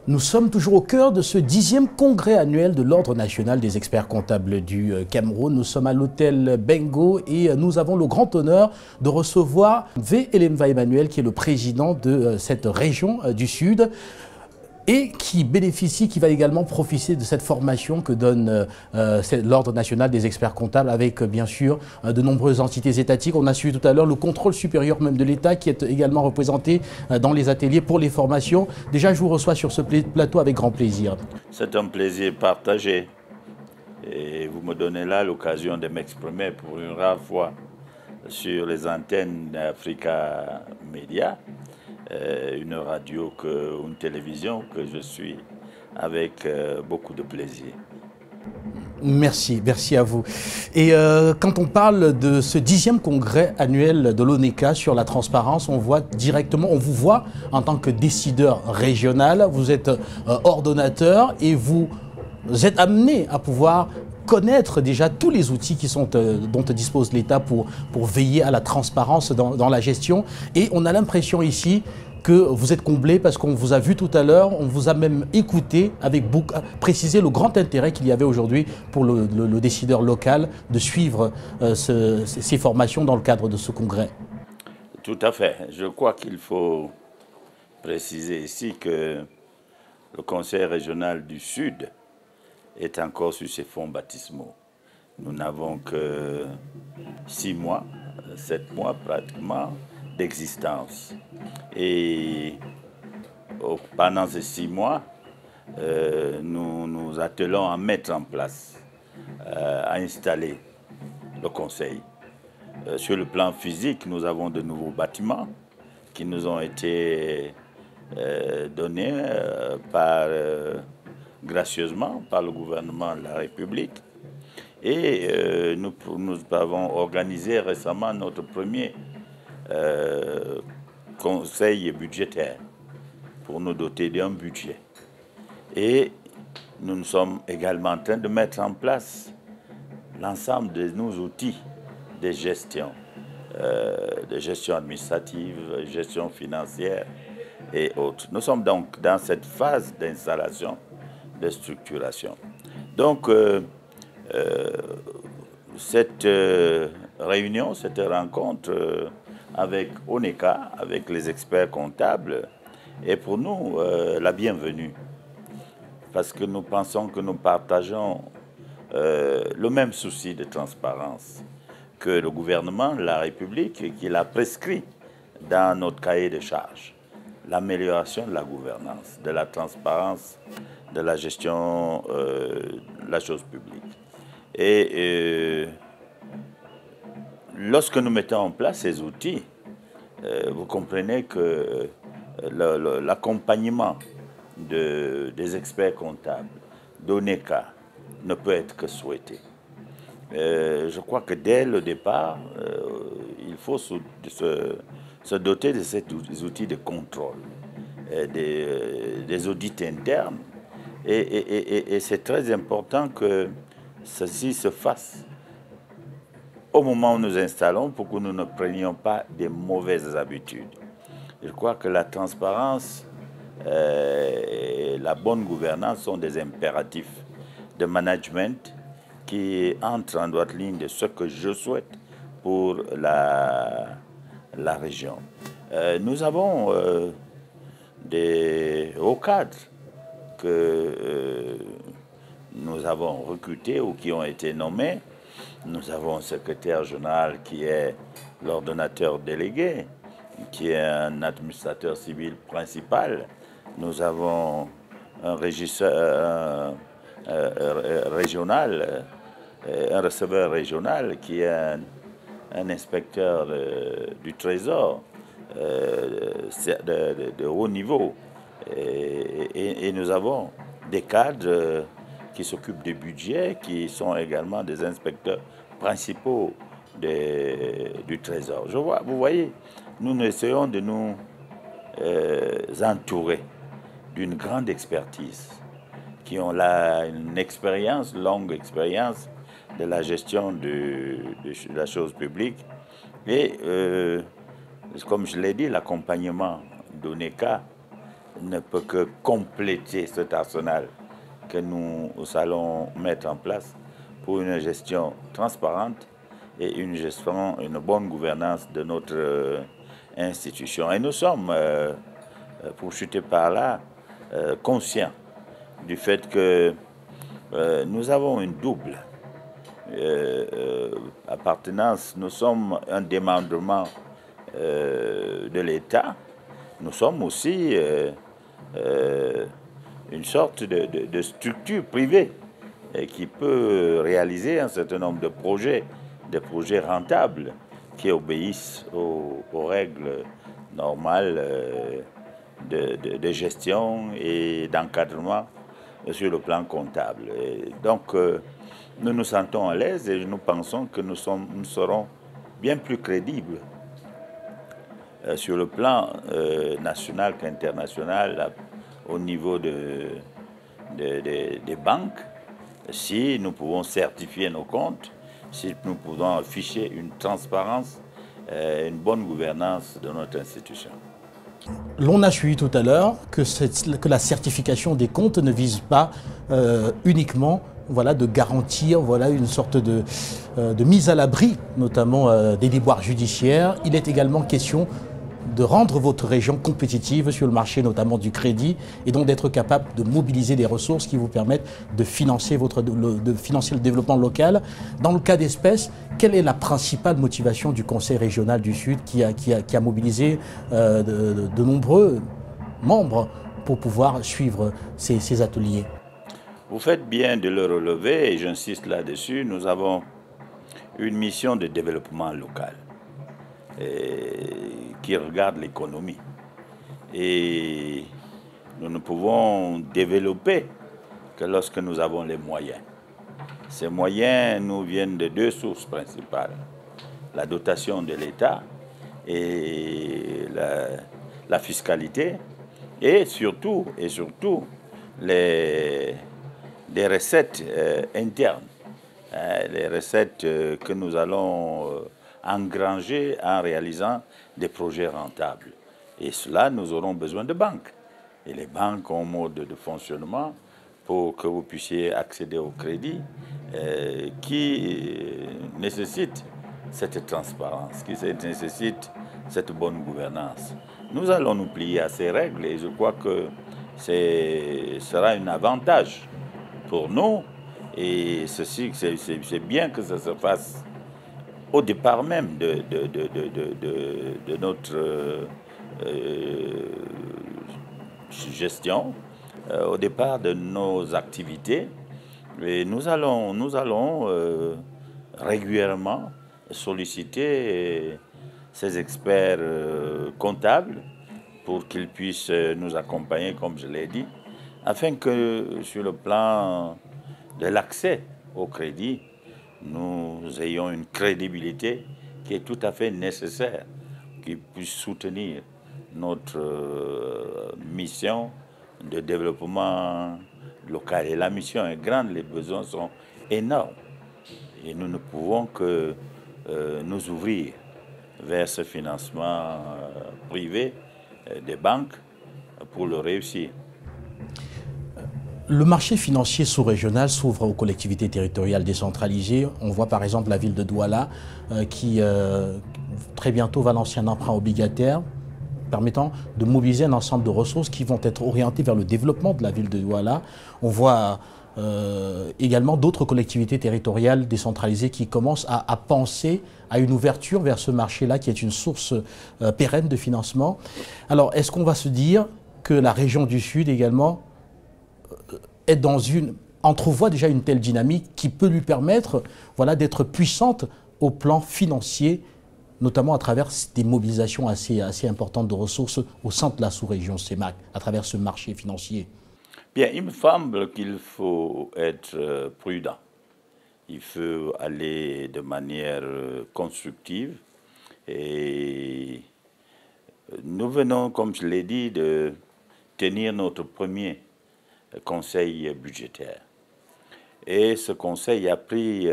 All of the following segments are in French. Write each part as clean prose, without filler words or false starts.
Nous sommes toujours au cœur de ce 10e congrès annuel de l'Ordre national des experts comptables du Cameroun. Nous sommes à l'hôtel Bengo et nous avons le grand honneur de recevoir V. Elemva Emmanuel, qui est le président de cette région du Sud et qui bénéficie, qui va également profiter de cette formation que donne l'Ordre national des experts comptables avec bien sûr de nombreuses entités étatiques. On a suivi tout à l'heure le contrôle supérieur même de l'État qui est également représenté dans les ateliers pour les formations. Déjà, je vous reçois sur ce plateau avec grand plaisir. C'est un plaisir partagé et vous me donnez là l'occasion de m'exprimer pour une rare fois sur les antennes d'Africa Media, une radio, une télévision que je suis avec beaucoup de plaisir. Merci, merci à vous. Et quand on parle de ce 10e congrès annuel de l'ONECA sur la transparence, on voit directement, on vous voit en tant que décideur régional, vous êtes ordonnateur et vous êtes amené à pouvoir connaître déjà tous les outils qui sont, dont dispose l'État pour veiller à la transparence dans la gestion. Et on a l'impression ici que vous êtes comblé parce qu'on vous a vu tout à l'heure, on vous a même écouté avec préciser le grand intérêt qu'il y avait aujourd'hui pour le décideur local de suivre ces formations dans le cadre de ce congrès. Tout à fait. Je crois qu'il faut préciser ici que le Conseil régional du Sud est encore sur ses fonds baptismaux. Nous n'avons que 6 mois, 7 mois pratiquement d'existence. Et pendant ces 6 mois, nous nous attelons à mettre en place, à installer le Conseil. Sur le plan physique, nous avons de nouveaux bâtiments qui nous ont été donnés gracieusement par le gouvernement de la République. Et nous avons organisé récemment notre premier conseil budgétaire pour nous doter d'un budget. Et nous sommes également en train de mettre en place l'ensemble de nos outils de gestion administrative, gestion financière et autres. Nous sommes donc dans cette phase d'installation, de structuration. Donc, cette réunion, cette rencontre avec ONECA, avec les experts comptables, est pour nous la bienvenue. Parce que nous pensons que nous partageons le même souci de transparence que le gouvernement de la République qui l'a prescrit dans notre cahier de charges. L'amélioration de la gouvernance, de la transparence, de la gestion de la chose publique. Et lorsque nous mettons en place ces outils, vous comprenez que l'accompagnement des experts comptables, d'ONECA, ne peut être que souhaité. Je crois que dès le départ, il faut se doter de ces outils de contrôle, des audits internes. Et c'est très important que ceci se fasse au moment où nous installons pour que nous ne prenions pas de mauvaises habitudes. Je crois que la transparence et la bonne gouvernance sont des impératifs de management qui entrent en droite ligne de ce que je souhaite pour la région. Nous avons des hauts cadres que nous avons recrutés ou qui ont été nommés. Nous avons un secrétaire général qui est l'ordonnateur délégué, qui est un administrateur civil principal. Nous avons un régisseur régional, un receveur régional qui est un inspecteur du Trésor de haut niveau. Et nous avons des cadres qui s'occupent des budgets, qui sont également des inspecteurs principaux du Trésor. Vous voyez, nous essayons de nous entourer d'une grande expertise, qui ont une expérience, longue expérience de la gestion de la chose publique. Et comme je l'ai dit, l'accompagnement d'ONECA ne peut que compléter cet arsenal que nous allons mettre en place pour une gestion transparente et une bonne gouvernance de notre institution. Et nous sommes, pour chuter par là, conscients du fait que nous avons une double appartenance. Nous sommes un démembrement de l'État. Nous sommes aussi une sorte de structure privée qui peut réaliser un certain nombre de projets rentables qui obéissent aux règles normales de gestion et d'encadrement sur le plan comptable. Et donc, nous nous sentons à l'aise et nous pensons que nous serons bien plus crédibles sur le plan national qu'international au niveau des banques, si nous pouvons certifier nos comptes, si nous pouvons afficher une transparence, une bonne gouvernance de notre institution. L'on a suivi tout à l'heure que la certification des comptes ne vise pas uniquement de garantir une sorte de mise à l'abri, notamment des déboires judiciaires. Il est également question de rendre votre région compétitive sur le marché, notamment du crédit, et donc d'être capable de mobiliser des ressources qui vous permettent de financer le développement local. Dans le cas d'espèce, quelle est la principale motivation du Conseil régional du Sud qui a mobilisé de nombreux membres pour pouvoir suivre ces ateliers? Vous faites bien de le relever et j'insiste là-dessus. Nous avons une mission de développement local qui regarde l'économie. Et nous ne pouvons développer que lorsque nous avons les moyens. Ces moyens nous viennent de deux sources principales. La dotation de l'État et la fiscalité et surtout les recettes internes, les recettes que nous allons engranger en réalisant des projets rentables. Et cela, nous aurons besoin de banques. Et les banques ont un mode de fonctionnement pour que vous puissiez accéder au crédit qui nécessite cette transparence, qui nécessite cette bonne gouvernance. Nous allons nous plier à ces règles et je crois que ce sera un avantage pour nous. Et ceci, c'est bien que ça se fasse au départ même de notre gestion, au départ de nos activités. Et nous allons régulièrement solliciter ces experts comptables pour qu'ils puissent nous accompagner, comme je l'ai dit, afin que sur le plan de l'accès au crédit, nous ayons une crédibilité qui est tout à fait nécessaire, qui puisse soutenir notre mission de développement local. Et la mission est grande, les besoins sont énormes. Et nous ne pouvons que nous ouvrir vers ce financement privé des banques pour le réussir. Le marché financier sous-régional s'ouvre aux collectivités territoriales décentralisées. On voit par exemple la ville de Douala qui très bientôt va lancer un emprunt obligataire permettant de mobiliser un ensemble de ressources qui vont être orientées vers le développement de la ville de Douala. On voit également d'autres collectivités territoriales décentralisées qui commencent à penser à une ouverture vers ce marché-là qui est une source pérenne de financement. Alors, est-ce qu'on va se dire que la région du Sud également entrevoit déjà une telle dynamique qui peut lui permettre d'être puissante au plan financier, notamment à travers des mobilisations assez importantes de ressources au sein de la sous-région CEMAC, à travers ce marché financier? Bien, il me semble qu'il faut être prudent. Il faut aller de manière constructive. Et nous venons, comme je l'ai dit, de tenir notre premier conseil budgétaire. Et ce conseil a pris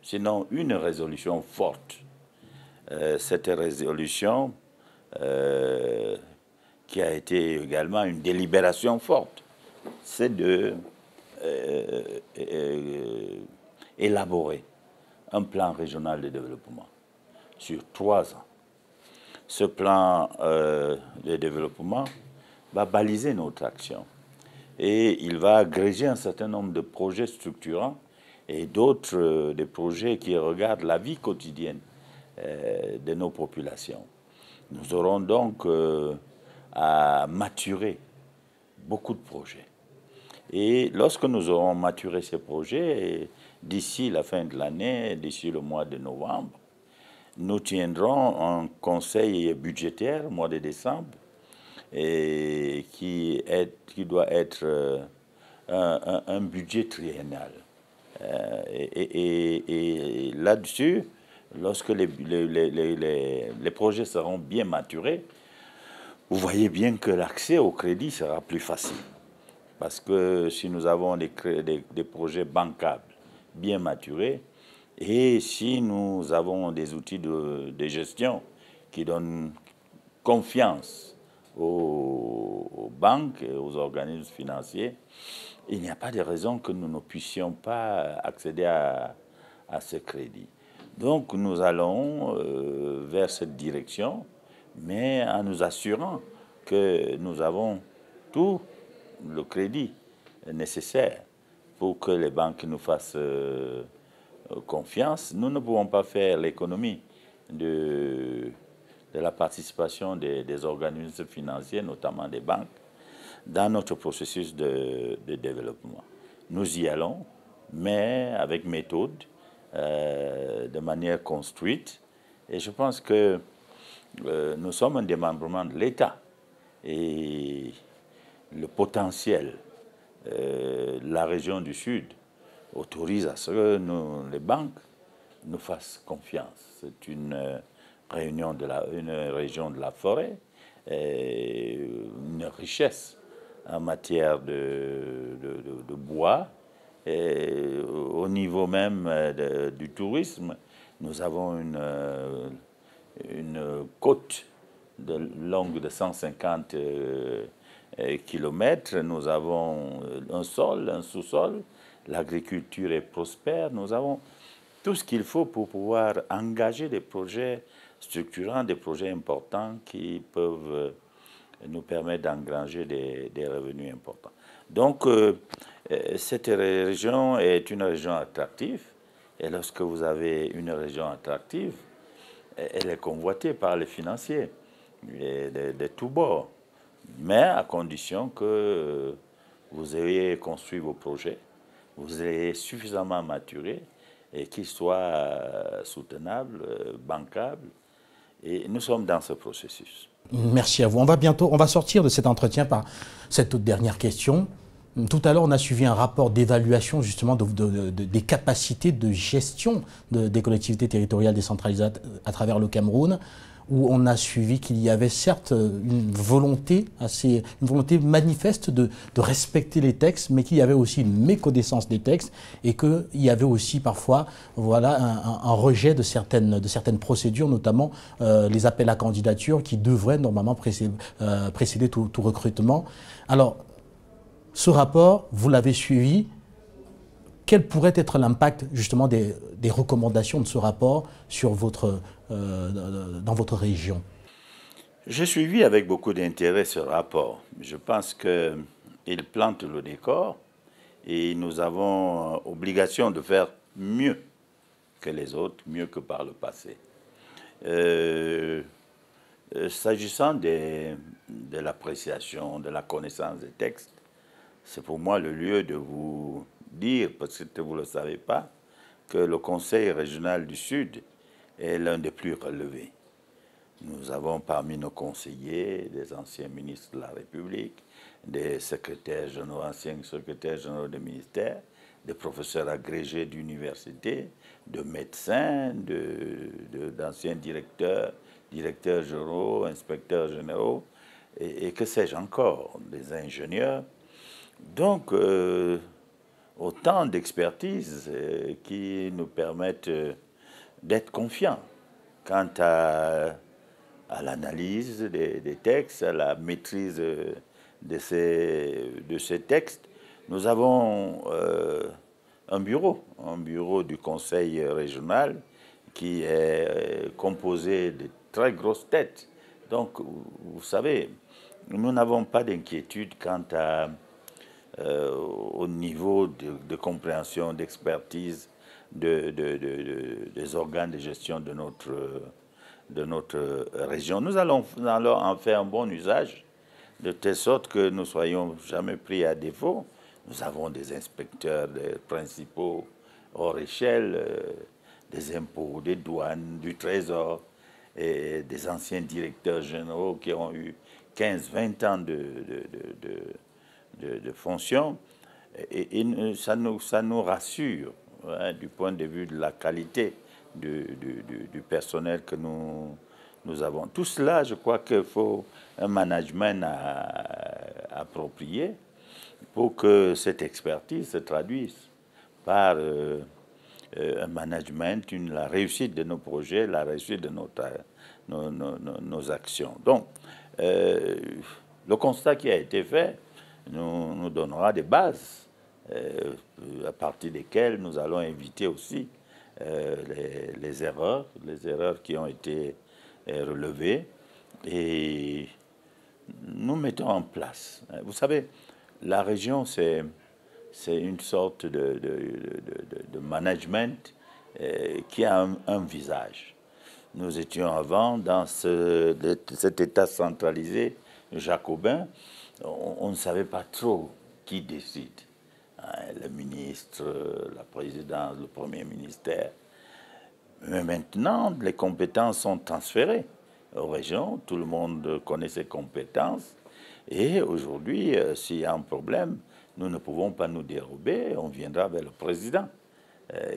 sinon une résolution forte. Cette résolution qui a été également une délibération forte, c'est de élaborer un plan régional de développement sur 3 ans. Ce plan de développement va baliser notre action et il va agréger un certain nombre de projets structurants et d'autres des projets qui regardent la vie quotidienne de nos populations. Nous aurons donc à maturer beaucoup de projets. Et lorsque nous aurons maturé ces projets, d'ici la fin de l'année, d'ici le mois de novembre, nous tiendrons un conseil budgétaire au mois de décembre et qui doit être un budget triennal. Et là-dessus, lorsque les projets seront bien maturés, vous voyez bien que l'accès au crédit sera plus facile. Parce que si nous avons des projets bancables bien maturés, et si nous avons des outils de gestion qui donnent confiance aux banques et aux organismes financiers, il n'y a pas de raison que nous ne puissions pas accéder à ce crédit. Donc nous allons vers cette direction, mais en nous assurant que nous avons tout le crédit nécessaire pour que les banques nous fassent confiance. Nous ne pouvons pas faire l'économie de la participation des organismes financiers, notamment des banques, dans notre processus de développement. Nous y allons, mais avec méthode, de manière construite. Et je pense que nous sommes un démembrement de l'État. Et le potentiel, la région du Sud autorise à ce que les banques nous fassent confiance. C'est une région de la forêt, et une richesse en matière de bois. Et au niveau même du tourisme, nous avons une côte longue de 150 kilomètres. Nous avons un sol, un sous-sol. L'agriculture est prospère. Nous avons tout ce qu'il faut pour pouvoir engager des projets structurants, des projets importants qui peuvent nous permettre d'engranger des revenus importants. Donc, cette région est une région attractive. Et lorsque vous avez une région attractive, elle est convoitée par les financiers de tous bords. Mais à condition que vous ayez construit vos projets, vous ayez suffisamment maturé et qu'ils soient soutenables, bancables. Et nous sommes dans ce processus. Merci à vous. On va sortir de cet entretien par cette toute dernière question. Tout à l'heure, on a suivi un rapport d'évaluation justement des capacités de gestion des collectivités territoriales décentralisées à travers le Cameroun, où on a suivi qu'il y avait certes une volonté manifeste de respecter les textes, mais qu'il y avait aussi une méconnaissance des textes et qu'il y avait aussi parfois un rejet de certaines procédures, notamment les appels à candidature qui devraient normalement précéder tout recrutement. Alors, ce rapport, vous l'avez suivi. Quel pourrait être l'impact justement des recommandations de ce rapport sur dans votre région? J'ai suivi avec beaucoup d'intérêt ce rapport. Je pense qu'il plante le décor et nous avons obligation de faire mieux que les autres, mieux que par le passé. S'agissant de l'appréciation, de la connaissance des textes, c'est pour moi le lieu de vous dire, parce que vous ne le savez pas, que le Conseil régional du Sud est l'un des plus relevés. Nous avons parmi nos conseillers des anciens ministres de la République, des secrétaires généraux, anciens secrétaires généraux des ministères, des professeurs agrégés d'université, de médecins, d'anciens directeurs généraux, inspecteurs généraux, et que sais-je encore, des ingénieurs. Donc, autant d'expertises qui nous permettent d'être confiants quant à à l'analyse des textes, à la maîtrise de ces textes. Nous avons un bureau du Conseil régional qui est composé de très grosses têtes. Donc, vous savez, nous n'avons pas d'inquiétude quant au niveau de compréhension, d'expertise des organes de gestion de notre région. Nous allons en faire un bon usage, de telle sorte que nous ne soyons jamais pris à défaut. Nous avons des inspecteurs principaux hors échelle, des impôts, des douanes, du trésor, et des anciens directeurs généraux qui ont eu 15-20 ans de fonction. Et ça nous rassure, hein, du point de vue de la qualité du personnel que nous avons. Tout cela, je crois qu'il faut un management approprié pour que cette expertise se traduise par un management, la réussite de nos projets, la réussite de nos actions. Donc, le constat qui a été fait nous donnera des bases à partir desquelles nous allons éviter aussi les erreurs qui ont été relevées, et nous mettons en place. Vous savez, la région, c'est une sorte de management qui a un visage. Nous étions avant dans cet État centralisé jacobin. On ne savait pas trop qui décide. Le ministre, la présidence, le premier ministère. Mais maintenant, les compétences sont transférées aux régions. Tout le monde connaît ses compétences. Et aujourd'hui, s'il y a un problème, nous ne pouvons pas nous dérober. On viendra vers le président,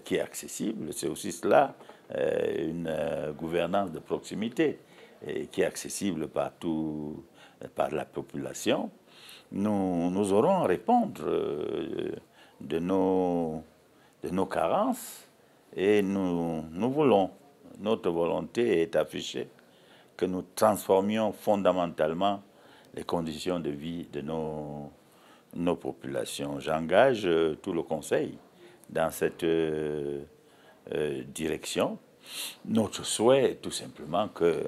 qui est accessible. C'est aussi cela, une gouvernance de proximité, qui est accessible partout, par la population. Nous aurons à répondre de nos carences, et nous voulons, notre volonté est affichée, que nous transformions fondamentalement les conditions de vie de nos populations. J'engage tout le Conseil dans cette direction. Notre souhait est tout simplement que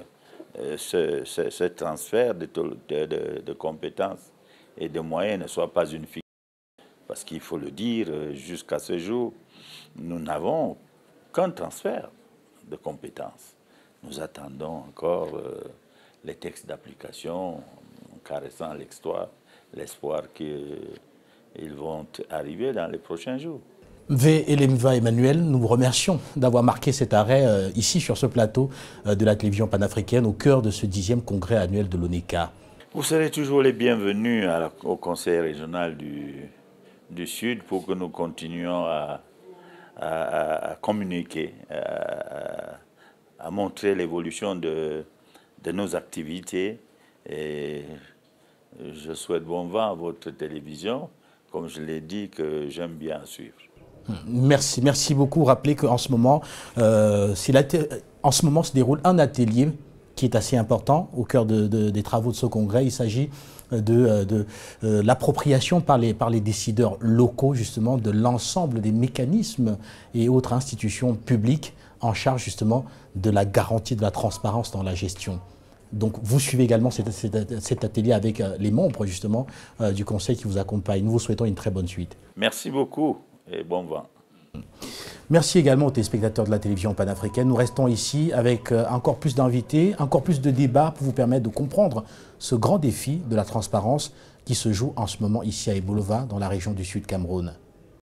ce transfert de compétences et de moyens ne soit pas une fiction. Parce qu'il faut le dire, jusqu'à ce jour, nous n'avons qu'un transfert de compétences. Nous attendons encore les textes d'application, en caressant l'espoir qu'ils vont arriver dans les prochains jours. V. Elemva Emmanuel, nous vous remercions d'avoir marqué cet arrêt ici sur ce plateau de la télévision panafricaine au cœur de ce 10e congrès annuel de l'ONECA. Vous serez toujours les bienvenus au Conseil régional du Sud pour que nous continuions à communiquer, à montrer l'évolution de nos activités. Et je souhaite bon vent à votre télévision, comme je l'ai dit, que j'aime bien suivre. Merci beaucoup. Rappelez qu'en ce moment, se déroule un atelier qui est assez important au cœur des travaux de ce congrès. Il s'agit de l'appropriation par les décideurs locaux, justement, de l'ensemble des mécanismes et autres institutions publiques en charge, justement, de la garantie de la transparence dans la gestion. Donc, vous suivez également cet atelier avec les membres, justement, du Conseil qui vous accompagnent. Nous vous souhaitons une très bonne suite. Merci beaucoup et bon vent. Merci également aux téléspectateurs de la télévision panafricaine. Nous restons ici avec encore plus d'invités, encore plus de débats pour vous permettre de comprendre ce grand défi de la transparence qui se joue en ce moment ici à Ebolova, dans la région du Sud Cameroun.